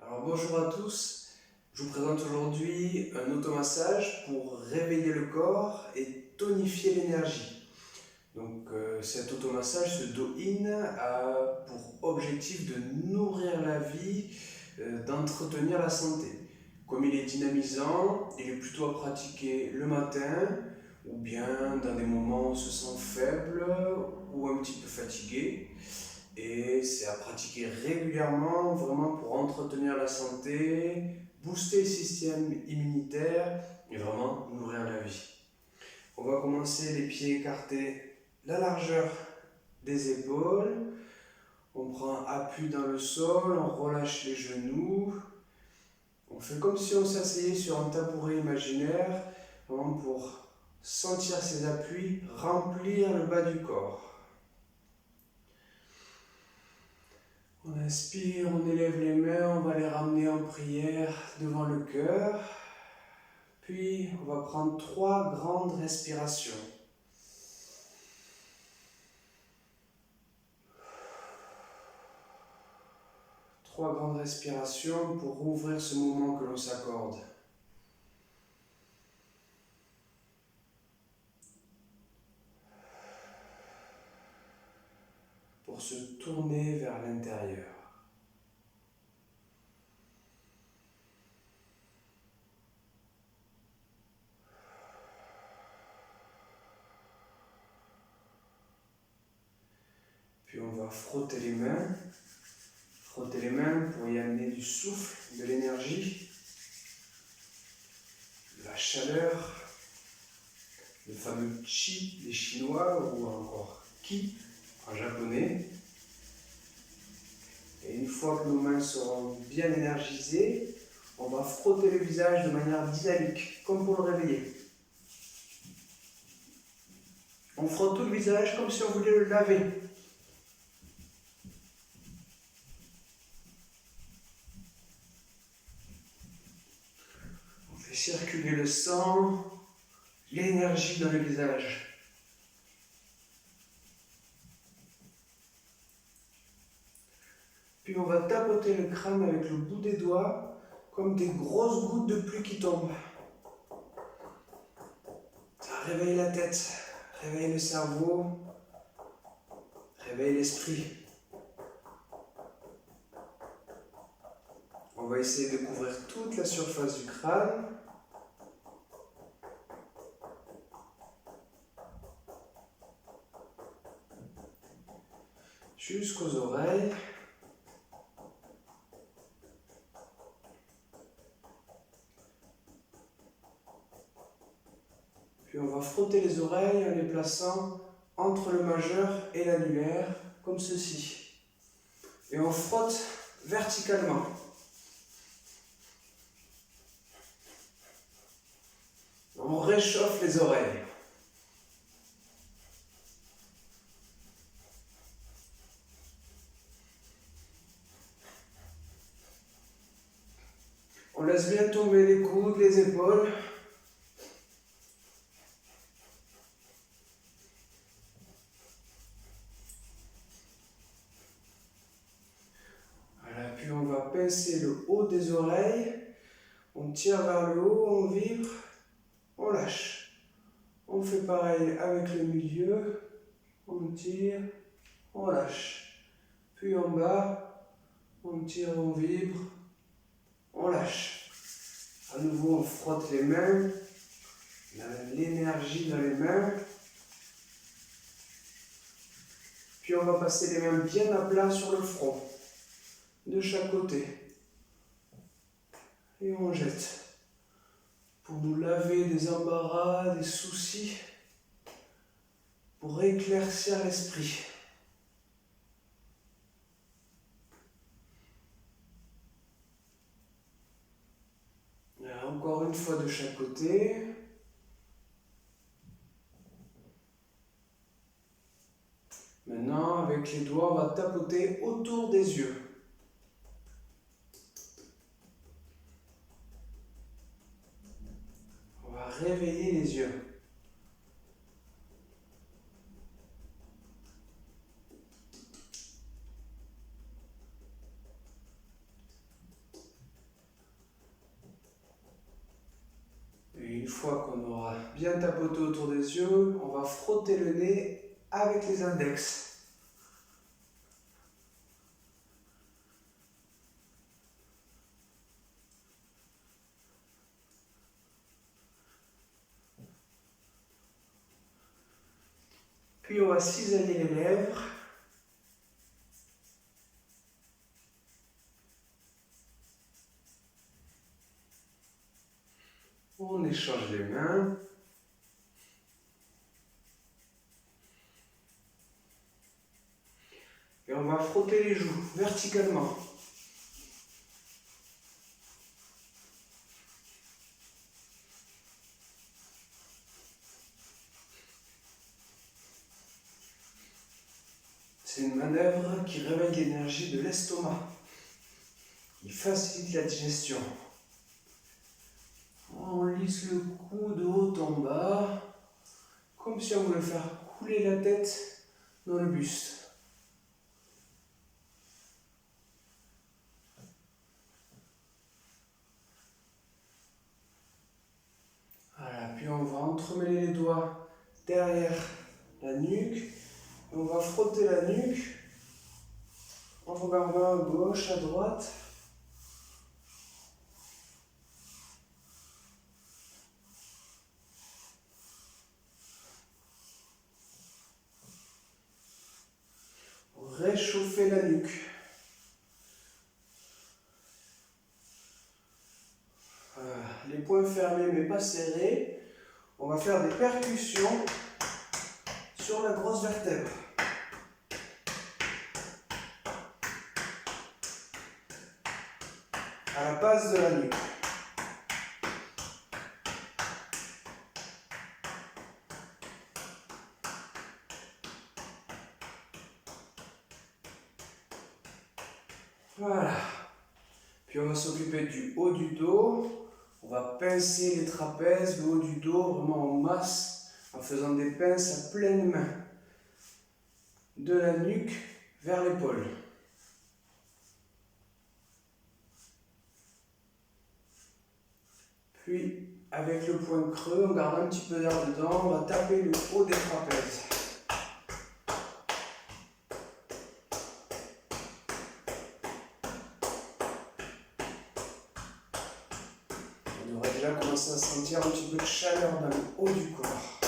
Alors bonjour à tous, je vous présente aujourd'hui un automassage pour réveiller le corps et tonifier l'énergie. Cet automassage, ce Do-In, a pour objectif de nourrir la vie, d'entretenir la santé. Comme il est dynamisant, il est plutôt à pratiquer le matin ou bien dans des moments où on se sent faible ou un petit peu fatigué. Et c'est à pratiquer régulièrement, vraiment pour entretenir la santé, booster le système immunitaire et vraiment nourrir la vie. On va commencer les pieds écartés, la largeur des épaules. On prend appui dans le sol, on relâche les genoux. On fait comme si on s'asseyait sur un tabouret imaginaire, vraiment pour sentir ces appuis remplir le bas du corps. On inspire, on élève les mains, on va les ramener en prière devant le cœur. Puis on va prendre 3 grandes respirations. Trois grandes respirations pour ouvrir ce moment que l'on s'accorde. Pour se tourner vers l'intérieur. Puis on va frotter les mains pour y amener du souffle, de l'énergie, de la chaleur, le fameux Chi des Chinois ou encore Ki en japonais. Et une fois que nos mains seront bien énergisées, on va frotter le visage de manière dynamique, comme pour le réveiller. On frotte tout le visage comme si on voulait le laver. On fait circuler le sang, l'énergie dans le visage. Puis on va tapoter le crâne avec le bout des doigts, comme des grosses gouttes de pluie qui tombent. Ça réveille la tête, réveille le cerveau, réveille l'esprit. On va essayer de couvrir toute la surface du crâne. Jusqu'aux oreilles. Puis on va frotter les oreilles en les plaçant entre le majeur et l'annulaire, comme ceci. Et on frotte verticalement. On réchauffe les oreilles. On laisse bien tomber les coudes, les épaules. Voilà, puis on va pincer le haut des oreilles. On tire vers le haut, on vibre, on lâche. On fait pareil avec le milieu. On tire, on lâche. Puis en bas, on tire, on vibre, on lâche. À nouveau, on frotte les mains. On a l'énergie dans les mains. Puis on va passer les mains bien à plat sur le front, de chaque côté. Et on jette. Pour nous laver des embarras, des soucis, pour éclaircir l'esprit. Encore une fois de chaque côté. Maintenant, avec les doigts, on va tapoter autour des yeux. On va réveiller les yeux. fois qu'on aura bien tapoté autour des yeux, on va frotter le nez avec les index. Puis on va cisailler les lèvres. On échange les mains. Et on va frotter les joues verticalement. C'est une manœuvre qui réveille l'énergie de l'estomac. Il facilite la digestion. On lisse le cou de haut en bas, comme si on voulait faire couler la tête dans le buste. Voilà, puis on va entremêler les doigts derrière la nuque. On va frotter la nuque en regardant à gauche, à droite. Réchauffer la nuque. Les poings fermés mais pas serrés. On va faire des percussions sur la grosse vertèbre. À la base de la nuque. Voilà. Puis on va s'occuper du haut du dos. On va pincer les trapèzes, le haut du dos, vraiment en masse, en faisant des pinces à pleine main. De la nuque vers l'épaule. Puis, avec le poing creux, on garde un petit peu d'air dedans, on va taper le haut des trapèzes. On devrait déjà commencer à sentir un petit peu de chaleur dans le haut du corps.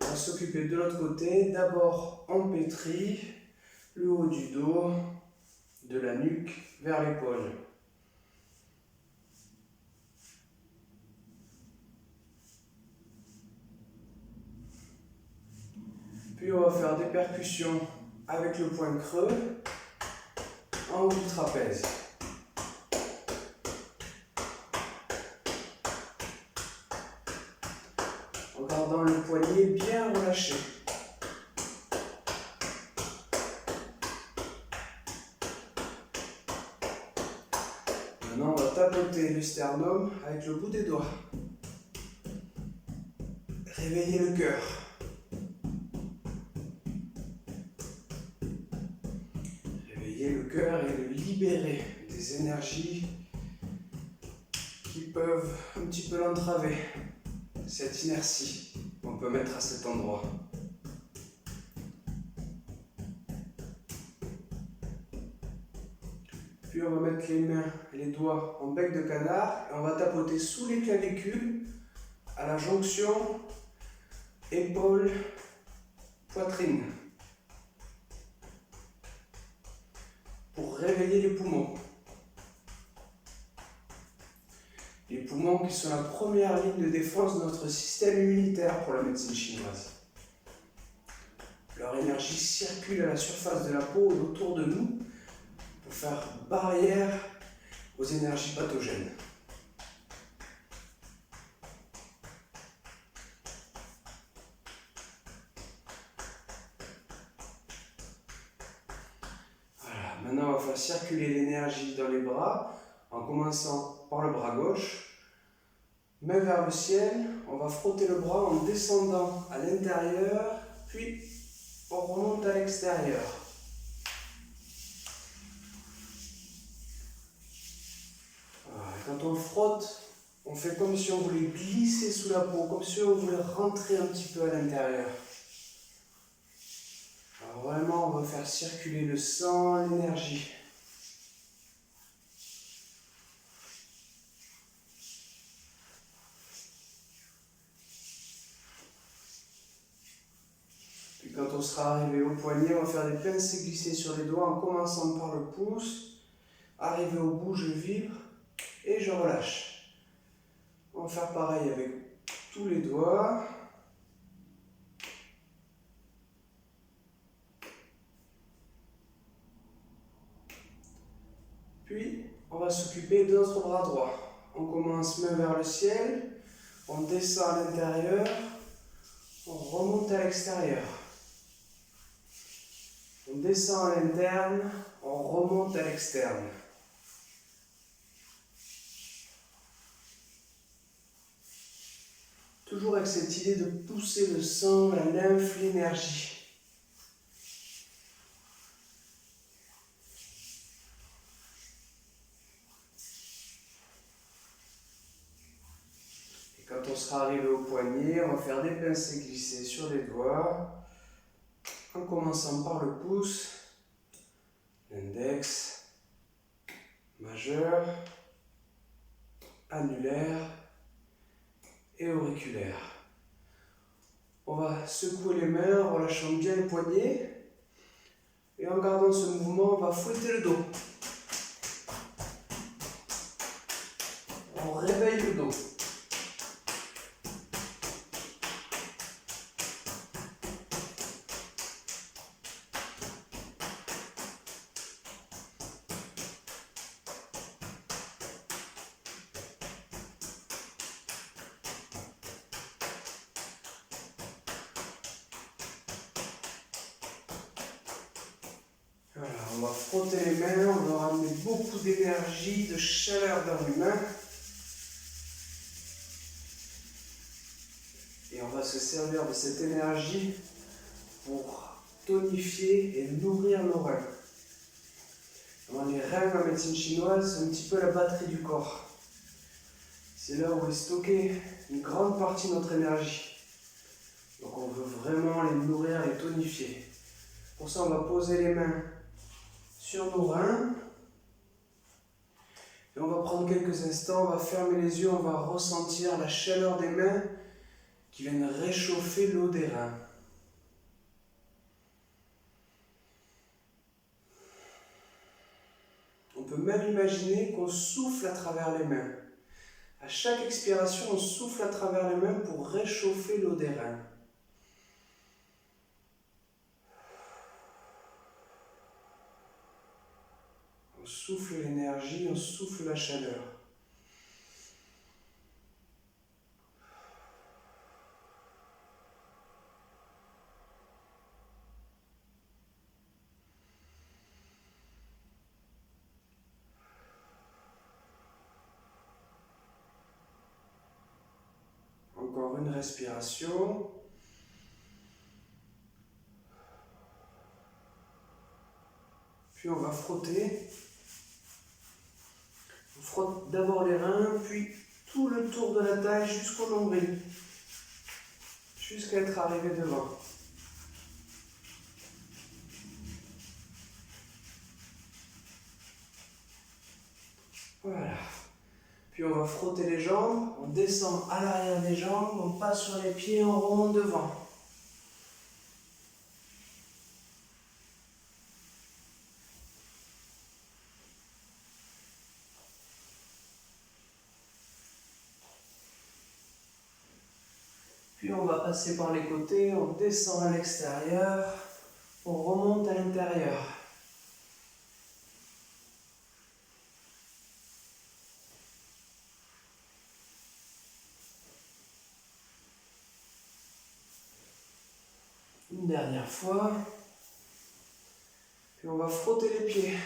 On va s'occuper de l'autre côté. D'abord, on pétrit le haut du dos, de la nuque vers l'épaule. Puis on va faire des percussions avec le poing creux en haut du trapèze. En gardant le poignet bien relâché. Maintenant on va tapoter le sternum avec le bout des doigts. Réveiller le cœur. Le cœur et le libérer des énergies qui peuvent un petit peu l'entraver, cette inertie qu'on peut mettre à cet endroit. Puis on va mettre les mains et les doigts en bec de canard et on va tapoter sous les clavicules à la jonction épaule-poitrine. Pour réveiller les poumons. Les poumons qui sont la première ligne de défense de notre système immunitaire pour la médecine chinoise. Leur énergie circule à la surface de la peau et autour de nous pour faire barrière aux énergies pathogènes. Maintenant, on va faire circuler l'énergie dans les bras en commençant par le bras gauche. Main vers le ciel, on va frotter le bras en descendant à l'intérieur, puis on remonte à l'extérieur. Quand on frotte On fait comme si on voulait glisser sous la peau, comme si on voulait rentrer un petit peu à l'intérieur. Alors vraiment, on va faire circuler le sang, l'énergie. Puis quand on sera arrivé au poignet, on va faire des pincées glissées sur les doigts en commençant par le pouce. Arrivé au bout, je vibre et je relâche. On va faire pareil avec tous les doigts. Puis, on va s'occuper de notre bras droit. On commence main vers le ciel, on descend à l'intérieur, on remonte à l'extérieur. On descend à l'interne, on remonte à l'externe. Toujours avec cette idée de pousser le sang, la lymphe, l'énergie. Et quand on sera arrivé au poignet, on va faire des pincées glissées sur les doigts, en commençant par le pouce, l'index, majeur, annulaire et auriculaire. On va secouer les mains en relâchant bien les poignets et en gardant ce mouvement, on va fouetter le dos. On réveille le dos. Voilà, on va frotter les mains, on va ramener beaucoup d'énergie, de chaleur dans les mains. Et on va se servir de cette énergie pour tonifier et nourrir nos reins. Alors, les reins en médecine chinoise, c'est un petit peu la batterie du corps. C'est là où est stockée une grande partie de notre énergie. Donc on veut vraiment les nourrir, les tonifier. Pour ça, on va poser les mains sur nos reins. Et on va prendre quelques instants, on va fermer les yeux, on va ressentir la chaleur des mains qui viennent réchauffer l'eau des reins. On peut même imaginer qu'on souffle à travers les mains. À chaque expiration, on souffle à travers les mains pour réchauffer l'eau des reins. On souffle l'énergie, on souffle la chaleur. Encore une respiration. Puis on va frotter. On frotte d'abord les reins, puis tout le tour de la taille jusqu'au nombril. Jusqu'à être arrivé devant. Voilà. Puis on va frotter les jambes, on descend à l'arrière des jambes, on passe sur les pieds, on remonte devant. Puis on va passer par les côtés, on descend à l'extérieur, on remonte à l'intérieur. Une dernière fois. Puis on va frotter les pieds.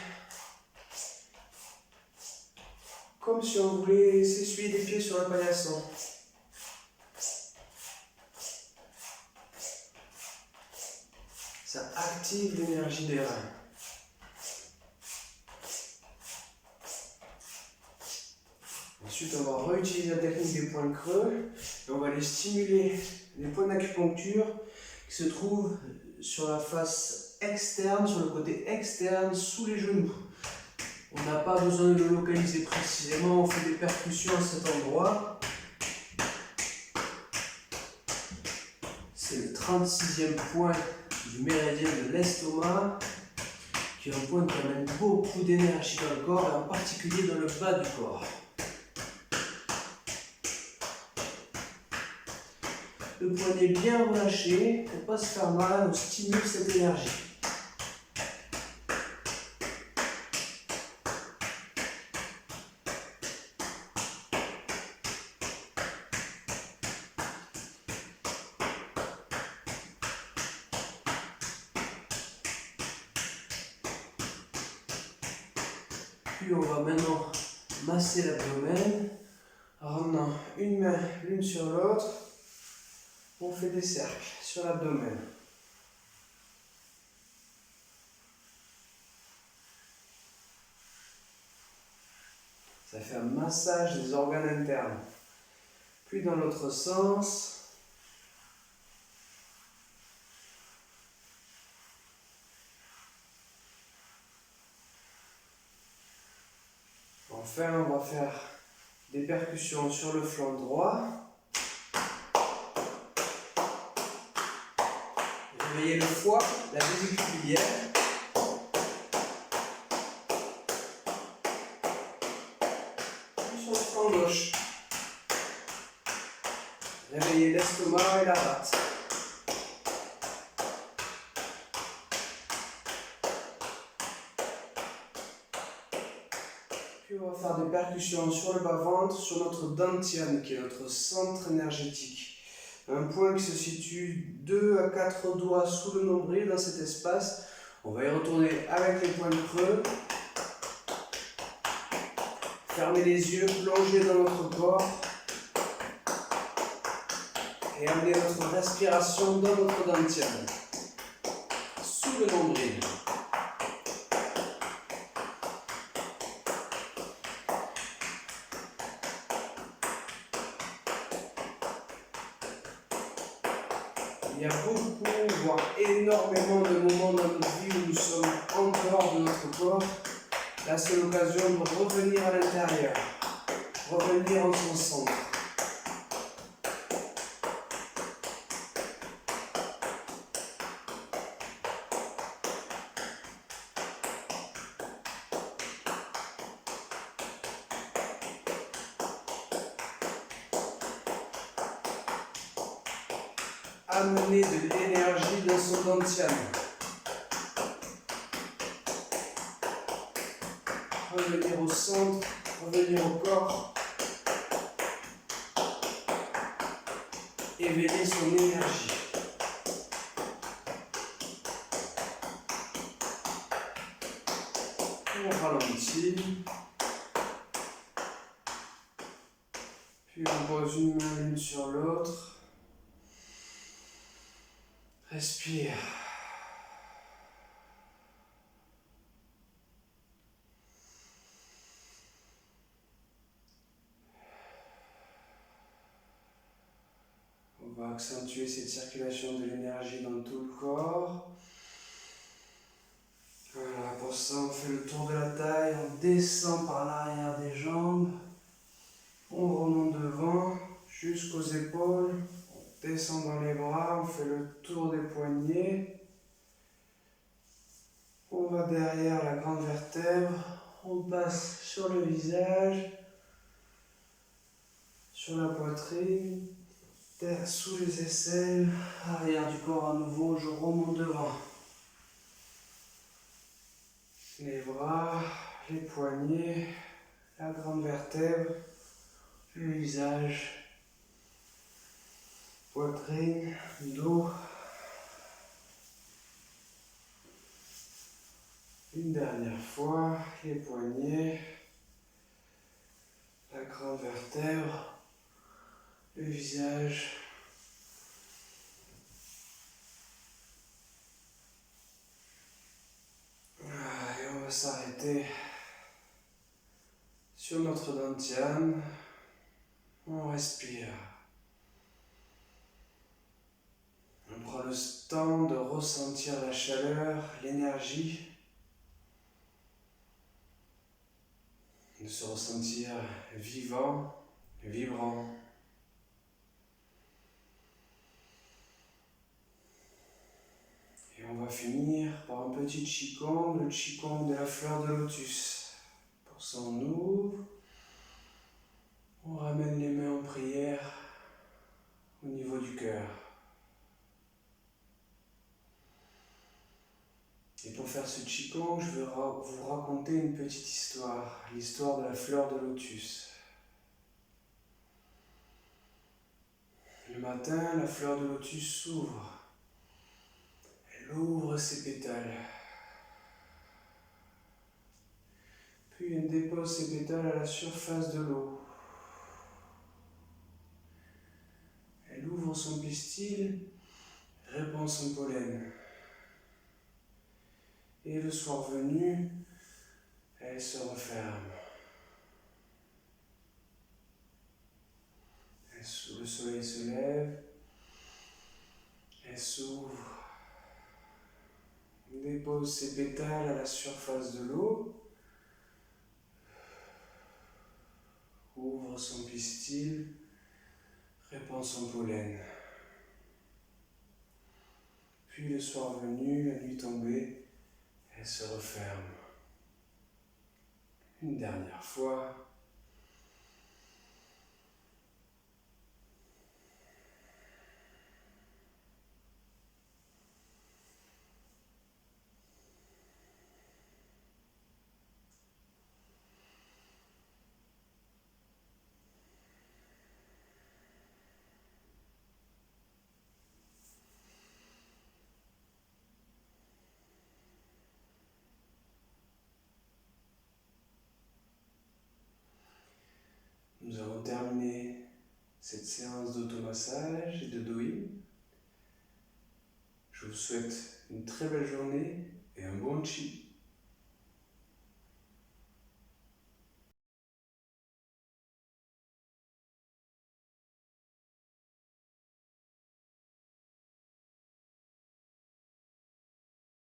Comme si on voulait s'essuyer des pieds sur le paillasson. Ça active l'énergie des reins. Ensuite, on va réutiliser la technique des points creux et on va aller stimuler les points d'acupuncture qui se trouvent sur la face externe, sur le côté externe, sous les genoux. On n'a pas besoin de le localiser précisément, on fait des percussions à cet endroit. C'est le 36e point du méridien de l'estomac, qui est un point qui amène beaucoup d'énergie dans le corps, et en particulier dans le bas du corps. Le poignet bien relâché, pour ne pas se faire mal, on stimule cette énergie. Puis on va maintenant masser l'abdomen en ramenant une main l'une sur l'autre. On fait des cercles sur l'abdomen. Ça fait un massage des organes internes. Puis dans l'autre sens. Enfin, on va faire des percussions sur le flanc droit. Réveillez le foie, la vésicule biliaire. Puis sur le flanc gauche. Réveillez l'estomac et la rate. Puis on va faire des percussions sur le bas-ventre, sur notre dantian, qui est notre centre énergétique. Un point qui se situe 2 à 4 doigts sous le nombril dans cet espace. On va y retourner avec les points creux. Fermer les yeux, plonger dans notre corps. Et amener notre respiration dans notre dantian. Sous le nombril. Il y a beaucoup, voire énormément de moments dans notre vie où nous sommes en dehors de notre corps. Là, c'est l'occasion de revenir à l'intérieur, revenir en son centre. Amener de l'énergie dans son dantian. Revenir au centre, revenir au corps. Éveiller son énergie. On ralentit. Puis on pose une main l'une sur l'autre. Respire. On va accentuer cette circulation de l'énergie dans tout le corps. Voilà, pour ça on fait le tour de la taille, on descend par l'arrière des jambes, on remonte devant jusqu'aux épaules. Descend dans les bras, on fait le tour des poignets. On va derrière la grande vertèbre, on passe sur le visage, sur la poitrine, sous les aisselles, arrière du corps à nouveau, je remonte devant. Les bras, les poignets, la grande vertèbre, le visage. Poitrine, dos. Une dernière fois, les poignets, la grande vertèbre, le visage. Et on va s'arrêter sur notre dantian. On respire. On prend le temps de ressentir la chaleur, l'énergie, de se ressentir vivant, vibrant. Et on va finir par un petit Qigong, le Qigong de la fleur de lotus. Pour ça, on ouvre, on ramène les mains en prière au niveau du cœur. Et pour faire ce Qigong, je vais vous raconter une petite histoire, l'histoire de la fleur de lotus. Le matin, la fleur de lotus s'ouvre. Elle ouvre ses pétales. Puis elle dépose ses pétales à la surface de l'eau. Elle ouvre son pistil, répand son pollen. Et le soir venu, elle se referme. Le soleil se lève, elle s'ouvre, dépose ses pétales à la surface de l'eau, ouvre son pistil, répand son pollen. Puis le soir venu, la nuit tombée, elle se referme. Une dernière fois. Nous avons terminé cette séance d'automassage et de Do-in. Je vous souhaite une très belle journée et un bon chi.